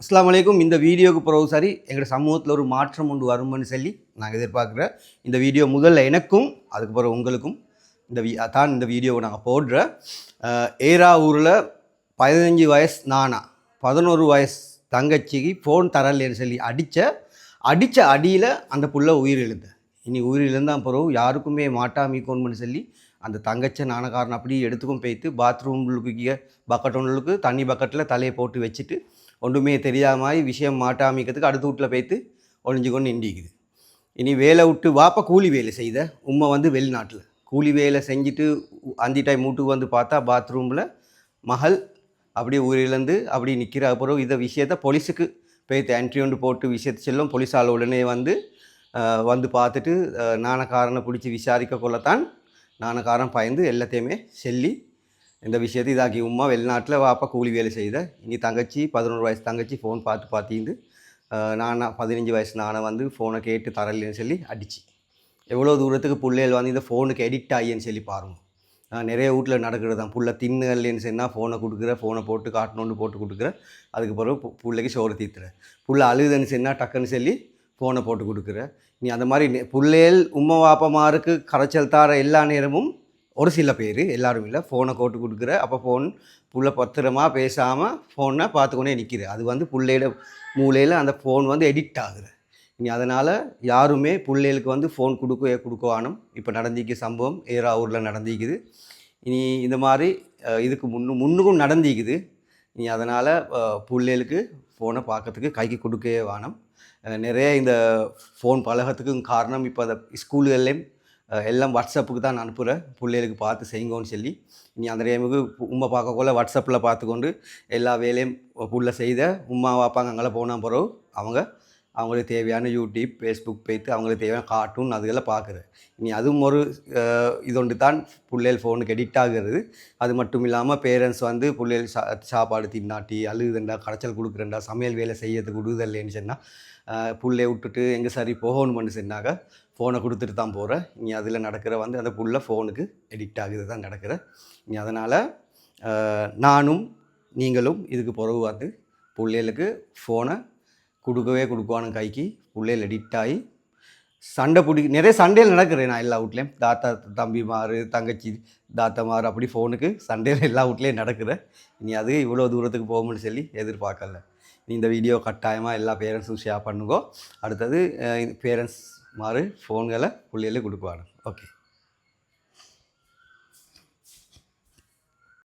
அஸ்ஸலாமு அலைக்கும். இந்த வீடியோக்கு பிறகு சரி எங்களோட சமூகத்தில் ஒரு மாற்றம் ஒன்று வரும்னு சொல்லி நாங்கள் எதிர்பார்க்குறேன். இந்த வீடியோ முதல்ல எனக்கும் அதுக்கு பிறகு உங்களுக்கும் இந்த வீடியோவை நாங்கள் போடுறேன். ஏரா ஊரில் 15 வயசு நானா 11 வயசு தங்கச்சிக்கு ஃபோன் தரலேன்னு சொல்லி அடித்த அடியில் அந்த புள்ள உயிரிழந்த. இனி உயிரிழந்தான் பிறகு யாருக்குமே மாட்டாமிக்கோன்னு சொல்லி அந்த தங்கச்சை நாணக்காரன் அப்படியே எடுத்துக்கும் போய்த்து பாத்ரூம்களுக்கு பக்கெட் ஒன்றுக்கு தண்ணி பக்கெட்டில் தலையை போட்டு வச்சுட்டு ஒன்றுமே தெரியாமல் விஷயம் மாட்டாமிக்கிறதுக்கு அடுத்த வீட்டில் போய்த்து ஒழிஞ்சு கொண்டு நின்றிக்குது. இனி வேலை விட்டு வாப்பா கூலி வேலை செய்த உம்மை வந்து வெளிநாட்டில் கூலி வேலை செஞ்சுட்டு அந்த டைம் வீட்டுக்கு வந்து பார்த்தா பாத்ரூமில் மகள் அப்படியே உயிரிழந்து அப்படி நிற்கிற. அப்புறம் இதை விஷயத்தை போலீஸுக்கு போய்த்து என்ட்ரி ஒன்று போட்டு விஷயத்தை செல்லும். போலீஸால் உடனே வந்து பார்த்துட்டு நாணக்காரனை பிடிச்சி விசாரிக்க கொள்ளத்தான் நாணக்காரன் பயந்து எல்லாத்தையுமே சொல்லி இந்த விஷயத்தை இதாக்கி உம்மா வெளிநாட்டில் வாப்பா கூலி வேலை செய்த. இனி தங்கச்சி 11 வயசு தங்கச்சி ஃபோன் பார்த்திருந்து நானா 15 வயசு நானை வந்து ஃபோனை கேட்டு தரலைன்னு சொல்லி அடிச்சு எவ்வளோ தூரத்துக்கு பிள்ளைகள் வந்து இந்த ஃபோனுக்கு எடிக்ட் ஆகின்னு சொல்லி பாருங்கள். நிறைய வீட்டில் நடக்கிறது தான். புள்ள தின்னுகள்லேன்னு சொன்னால் ஃபோனை கொடுக்குற, ஃபோனை போட்டு காட்டணுன்னு போட்டு கொடுக்குற, அதுக்கு பிறகு பிள்ளைக்கு சோறு தீத்துற, புள்ள அழுதுன்னு சொன்னால் டக்குன்னு சொல்லி ஃபோனை போட்டு கொடுக்குற. நீ அந்த மாதிரி பிள்ளைகள் உம்மை வாப்பமாருக்கு கரைச்சல் தார எல்லா நேரமும் ஒரு சில பேர் எல்லோரும் இல்லை ஃபோனை போட்டு கொடுக்குற. அப்போ ஃபோன் புள்ள பத்திரமா பேசாமல் ஃபோனை பார்த்துக்கொண்டே நிற்கிற. அது வந்து பிள்ளையோட மூலையில் அந்த ஃபோன் வந்து எடிக்ட் ஆகுது. இனி அதனால் யாருமே பிள்ளைகளுக்கு வந்து ஃபோன் கொடுக்கவானும். இப்போ நடந்திக்கு சம்பவம் ஏரா ஊரில் நடந்திக்குது. இனி இந்த மாதிரி இதுக்கு முன்னுக்கும் நடந்திக்குது. இனி அதனால் பிள்ளைகளுக்கு ஃபோனை பார்க்கறதுக்கு கைக்கு கொடுக்கவே வேணும். நிறைய இந்த ஃபோன் பழகத்துக்கும் காரணம் இப்போ அந்த ஸ்கூல்கள்லேயும் எல்லாம் வாட்ஸ்அப்புக்கு தான் அனுப்புகிறேன். பிள்ளைகளுக்கு பார்த்து செய்யுங்கன்னு சொல்லி இனி அந்த டைமுக்கு உம்மை பார்க்கக்குள்ள வாட்ஸ்அப்பில் பார்த்துக்கொண்டு எல்லா வேலையும் புள்ள செய்த உம்மா வாப்பாங்க அங்கே போனால் பிறகு அவங்களுக்கு தேவையான யூடியூப் ஃபேஸ்புக் போய்த்து அவங்களுக்கு தேவையான கார்ட்டூன் அதுக்கெல்லாம் பார்க்குறேன். இனி அதுவும் ஒரு இதொன்று தான் பிள்ளைகள் ஃபோனுக்கு எடிக்ட் ஆகிறது. அது மட்டும் இல்லாமல் பேரண்ட்ஸ் வந்து பிள்ளைகள் சாப்பாடு தின்னாட்டி அழுகுதுண்டா கரைச்சல் கொடுக்குறேன்டா சமையல் வேலை செய்யறதுக்கு விடுதல்லைன்னு சொன்னால் புள்ளையை விட்டுட்டு எங்கே சரி போகணும்னு சொன்னாக்க ஃபோனை கொடுத்துட்டு தான் போகிறேன். இனி அதில் நடக்கிற வந்து அந்த புள்ள ஃபோனுக்கு எடிக்ட் ஆகுது தான் நடக்கிற. இனி அதனால் நானும் நீங்களும் இதுக்கு பிறகு வந்து பிள்ளைகளுக்கு ஃபோனை கொடுக்குவானு கைக்கு பிள்ளைகள் எடிக்ட் ஆகி நிறைய சண்டையில் நடக்கிறேன். நான் எல்லா வீட்லேயும் தாத்தா தம்பிமார் தங்கச்சி தாத்தமார் அப்படி ஃபோனுக்கு சண்டையில் எல்லா வீட்லேயும் நடக்கிறேன். இனி அது இவ்வளோ தூரத்துக்கு போகும்னு சொல்லி எதிர்பார்க்கல. இந்த வீடியோ கட்டாயமாக எல்லா பேரண்ட்ஸும் ஷேர் பண்ணுங்க. அடுத்தது பேரண்ட்ஸ் மாதிரி ஃபோன்களை பிள்ளைகளுக்கு கொடுக்குவாங்க. ஓகே.